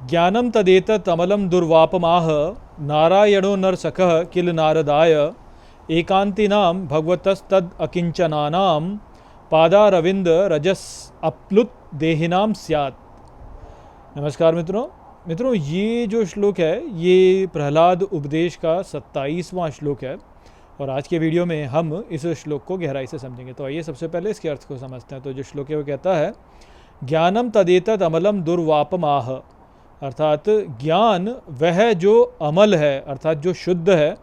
ज्ञानं तदेतत् अमलं दुर्वापमाह नारायणो नरसखः किल नारदाय एकांतिनां भगवतस्तद अकिंचनानां पादारविंद रजस अप्लुत देहिनां स्यात्। नमस्कार मित्रों, ये जो श्लोक है ये प्रहलाद उपदेश का 27वां श्लोक है और आज के वीडियो में हम इस श्लोक को गहराई से समझेंगे। तो आइए सबसे पहले इसके अर्थ को समझते हैं। तो जो श्लोक है वो कहता है, ज्ञानम तदेतत् अमलम दुर्वापमाह, अर्थात ज्ञान वह जो अमल है अर्थात जो शुद्ध है,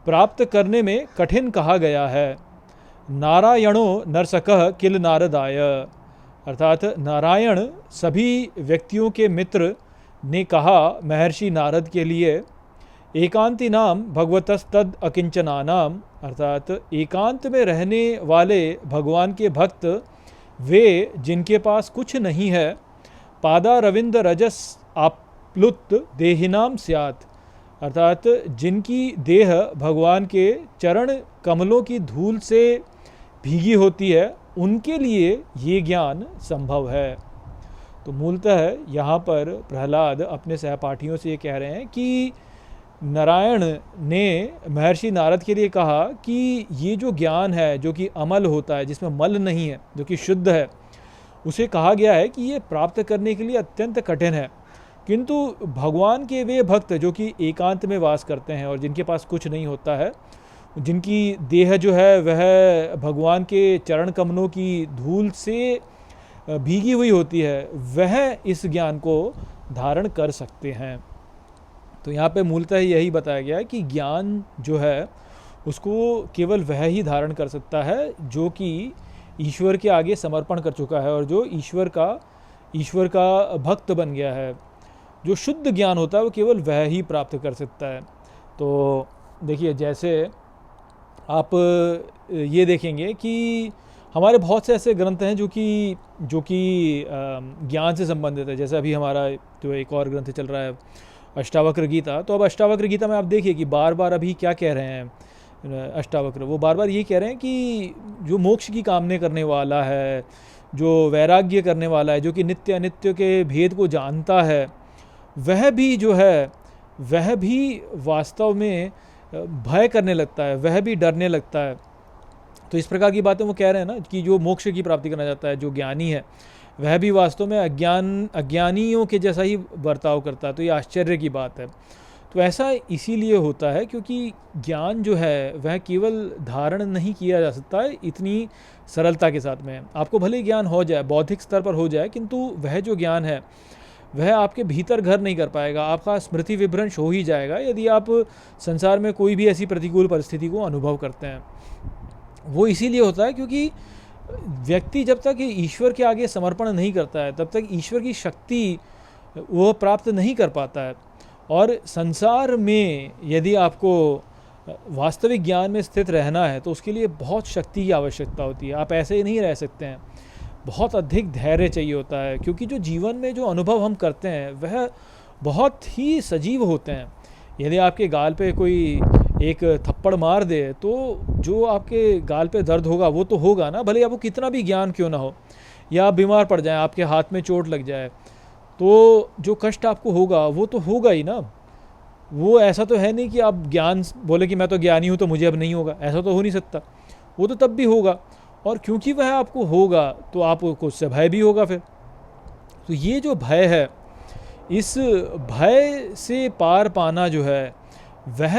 प्राप्त करने में कठिन कहा गया है। नारायणो नरसकः किल नारदाय, अर्थात नारायण सभी व्यक्तियों के मित्र ने कहा महर्षि नारद के लिए, एकांति नाम भगवतस्तद अकिंचनानाम, अर्थात एकांत में रहने वाले भगवान के भक्त वे जिनके पास कुछ नहीं है, पादारविंद रजस आप्लुत देहिनाम स्यात्, अर्थात जिनकी देह भगवान के चरण कमलों की धूल से भीगी होती है, उनके लिए ये ज्ञान संभव है। तो मूलतः यहाँ पर प्रहलाद अपने सहपाठियों से ये कह रहे हैं कि नारायण ने महर्षि नारद के लिए कहा कि ये जो ज्ञान है जो कि अमल होता है, जिसमें मल नहीं है, जो कि शुद्ध है, उसे कहा गया है कि ये प्राप्त करने के लिए अत्यंत कठिन है। किंतु भगवान के वे भक्त जो कि एकांत में वास करते हैं और जिनके पास कुछ नहीं होता है, जिनकी देह जो है वह भगवान के चरण कमलों की धूल से भीगी हुई होती है, वह इस ज्ञान को धारण कर सकते हैं। तो यहाँ पे मूलतः यही बताया गया है कि ज्ञान जो है उसको केवल वह ही धारण कर सकता है जो कि ईश्वर के आगे समर्पण कर चुका है और जो ईश्वर का भक्त बन गया है। जो शुद्ध ज्ञान होता है वो केवल वह ही प्राप्त कर सकता है। तो देखिए, जैसे आप ये देखेंगे कि हमारे बहुत से ऐसे ग्रंथ हैं जो कि ज्ञान से संबंधित है। जैसे अभी हमारा जो एक और ग्रंथ चल रहा है अष्टावक्र गीता, तो अब अष्टावक्र गीता में आप देखिए कि बार बार अभी क्या कह रहे हैं अष्टावक्र, वो बार बार ये कह रहे हैं कि जो मोक्ष की कामना करने वाला है, जो वैराग्य करने वाला है, जो कि नित्य अनित्य के भेद को जानता है, वह भी जो है वह भी वास्तव में भय करने लगता है, वह भी डरने लगता है। तो इस प्रकार की बातें वो कह रहे हैं ना कि जो मोक्ष की प्राप्ति करना चाहता है, जो ज्ञानी है, वह भी वास्तव में अज्ञानियों के जैसा ही बर्ताव करता है। तो ये आश्चर्य की बात है। तो ऐसा इसीलिए होता है क्योंकि ज्ञान जो है वह केवल धारण नहीं किया जा सकता है इतनी सरलता के साथ में। आपको भले ही ज्ञान हो जाए, बौद्धिक स्तर पर हो जाए, किंतु वह जो ज्ञान है वह आपके भीतर घर नहीं कर पाएगा। आपका स्मृति विभ्रंश हो ही जाएगा यदि आप संसार में कोई भी ऐसी प्रतिकूल परिस्थिति को अनुभव करते हैं। वो इसीलिए होता है क्योंकि व्यक्ति जब तक ईश्वर के आगे समर्पण नहीं करता है तब तक ईश्वर की शक्ति वो प्राप्त नहीं कर पाता है। और संसार में यदि आपको वास्तविक ज्ञान में स्थित रहना है तो उसके लिए बहुत शक्ति की आवश्यकता होती है। आप ऐसे ही नहीं रह सकते हैं, बहुत अधिक धैर्य चाहिए होता है, क्योंकि जो जीवन में जो अनुभव हम करते हैं वह बहुत ही सजीव होते हैं। यदि आपके गाल पे कोई एक थप्पड़ मार दे तो जो आपके गाल पे दर्द होगा वो तो होगा ना, भले आपको कितना भी ज्ञान क्यों ना हो, या आप बीमार पड़ जाएं, आपके हाथ में चोट लग जाए, तो जो कष्ट आपको होगा वो तो होगा ही ना। वो ऐसा तो है नहीं कि आप ज्ञान बोले कि मैं तो ज्ञानी हूँ तो मुझे अब नहीं होगा, ऐसा तो हो नहीं सकता। वो तो तब भी होगा, और क्योंकि वह आपको होगा तो आपको उससे भय भी होगा फिर। तो ये जो भय है, इस भय से पार पाना जो है वह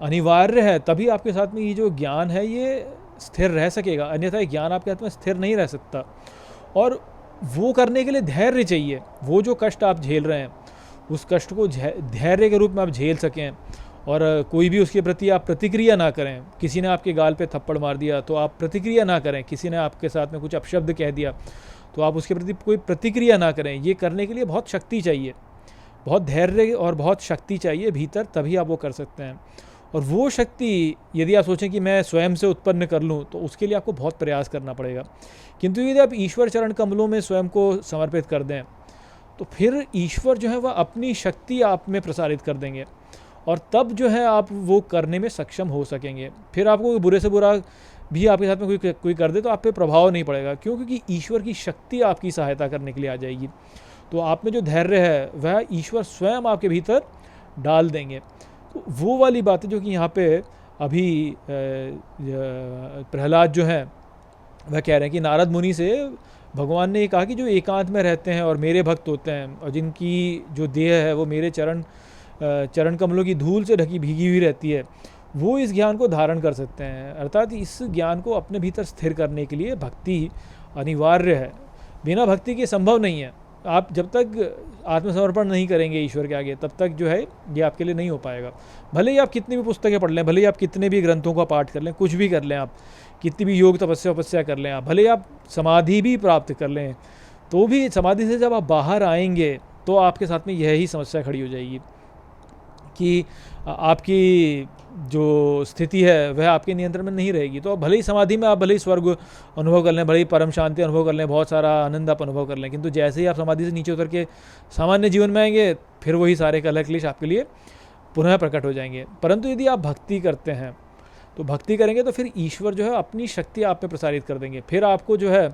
अनिवार्य है, तभी आपके साथ में ये जो ज्ञान है ये स्थिर रह सकेगा, अन्यथा ज्ञान आपके हाथ में स्थिर नहीं रह सकता। और वो करने के लिए धैर्य चाहिए। वो जो कष्ट आप झेल रहे हैं उस कष्ट को धैर्य के रूप में आप झेल सकें, और कोई भी उसके प्रति आप प्रतिक्रिया ना करें। किसी ने आपके गाल पे थप्पड़ मार दिया तो आप प्रतिक्रिया ना करें, किसी ने आपके साथ में कुछ अपशब्द कह दिया तो आप उसके प्रति कोई प्रतिक्रिया ना करें। ये करने के लिए बहुत शक्ति चाहिए, बहुत धैर्य और बहुत शक्ति चाहिए भीतर, तभी आप वो कर सकते हैं। और वो शक्ति यदि आप सोचें कि मैं स्वयं से उत्पन्न कर लूँ तो उसके लिए आपको बहुत प्रयास करना पड़ेगा। किंतु यदि आप ईश्वर चरण कमलों में स्वयं को समर्पित कर दें तो फिर ईश्वर जो है वह अपनी शक्ति आप में प्रसारित कर देंगे, और तब जो है आप वो करने में सक्षम हो सकेंगे। फिर आपको बुरे से बुरा भी आपके साथ में कोई कर दे तो आप पे प्रभाव नहीं पड़ेगा, क्यों? क्योंकि ईश्वर की शक्ति आपकी सहायता करने के लिए आ जाएगी। तो आप में जो धैर्य है वह ईश्वर स्वयं आपके भीतर डाल देंगे। तो वो वाली बातें जो कि यहाँ पे अभी प्रहलाद जो है वह कह रहे हैं कि नारद मुनि से भगवान ने ये कहा कि जो एकांत में रहते हैं और मेरे भक्त होते हैं और जिनकी जो देह है वो मेरे चरण कमलों की धूल से ढकी भीगी हुई रहती है, वो इस ज्ञान को धारण कर सकते हैं। अर्थात इस ज्ञान को अपने भीतर स्थिर करने के लिए भक्ति अनिवार्य है। बिना भक्ति के संभव नहीं है। आप जब तक आत्मसमर्पण नहीं करेंगे ईश्वर के आगे, तब तक जो है ये आपके लिए नहीं हो पाएगा। भले ही आप कितनी भी पुस्तकें पढ़ लें, भले ही आप कितने भी ग्रंथों का पाठ कर लें, कुछ भी कर लें, आप कितनी भी योग तपस्या कर लें, आप भले ही आप समाधि भी प्राप्त कर लें, तो भी समाधि से जब आप बाहर आएंगे तो आपके साथ में यही समस्या खड़ी हो जाएगी कि आपकी जो स्थिति है वह आपके नियंत्रण में नहीं रहेगी। तो भले ही समाधि में आप भले ही स्वर्ग अनुभव कर लें, भले ही परम शांति अनुभव कर लें, बहुत सारा आनंद आप अनुभव कर लें, किंतु जैसे ही आप समाधि से नीचे उतर के सामान्य जीवन में आएंगे, फिर वही सारे कलह क्लेश आपके लिए पुनः प्रकट हो जाएंगे। परंतु यदि आप भक्ति करते हैं, तो भक्ति करेंगे तो फिर ईश्वर जो है अपनी शक्ति आप में प्रसारित कर देंगे। फिर आपको जो है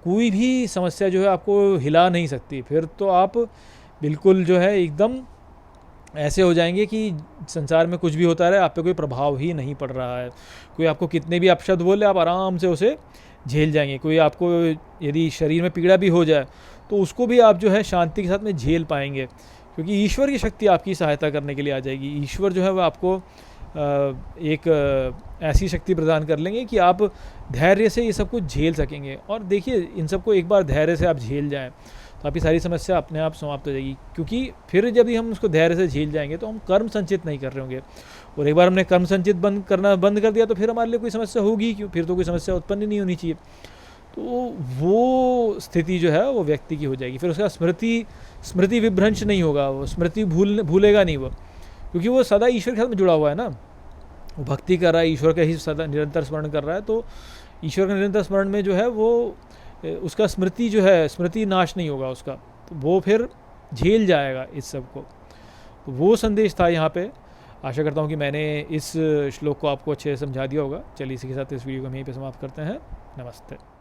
कोई भी समस्या जो है आपको हिला नहीं सकती। फिर तो आप बिल्कुल जो है एकदम ऐसे हो जाएंगे कि संसार में कुछ भी होता रहे, आप पे कोई प्रभाव ही नहीं पड़ रहा है। कोई आपको कितने भी अपशब्द बोले, आप आराम से उसे झेल जाएंगे। कोई आपको यदि शरीर में पीड़ा भी हो जाए तो उसको भी आप जो है शांति के साथ में झेल पाएंगे, क्योंकि ईश्वर की शक्ति आपकी सहायता करने के लिए आ जाएगी। ईश्वर जो है वह आपको एक ऐसी शक्ति प्रदान कर लेंगे कि आप धैर्य से ये सब कुछ झेल सकेंगे। और देखिए, इन सबको एक बार धैर्य से आप झेल जाएं तो आपकी सारी समस्या अपने आप समाप्त हो जाएगी, क्योंकि फिर जब भी हम उसको धैर्य से झेल जाएंगे तो हम कर्म संचित नहीं कर रहे होंगे। और एक बार हमने कर्म संचित बंद कर दिया तो फिर हमारे लिए कोई समस्या होगी क्यों? फिर तो कोई समस्या उत्पन्न ही नहीं होनी चाहिए। तो वो स्थिति जो है वो व्यक्ति की हो जाएगी। फिर उसका स्मृति विभ्रंश नहीं होगा, वो स्मृति भूलेगा नहीं वो, क्योंकि वो सदा ईश्वर के साथ में जुड़ा हुआ है ना। वो भक्ति कर रहा है, ईश्वर का ही सदा निरंतर स्मरण कर रहा है, तो ईश्वर का निरंतर स्मरण में जो है वो उसका स्मृति जो है, स्मृति नाश नहीं होगा उसका, तो वो फिर झेल जाएगा इस सब को। तो वो संदेश था यहाँ पे। आशा करता हूँ कि मैंने इस श्लोक को आपको अच्छे से समझा दिया होगा। चलिए इसी के साथ इस वीडियो को हम यहीं पे समाप्त करते हैं। नमस्ते।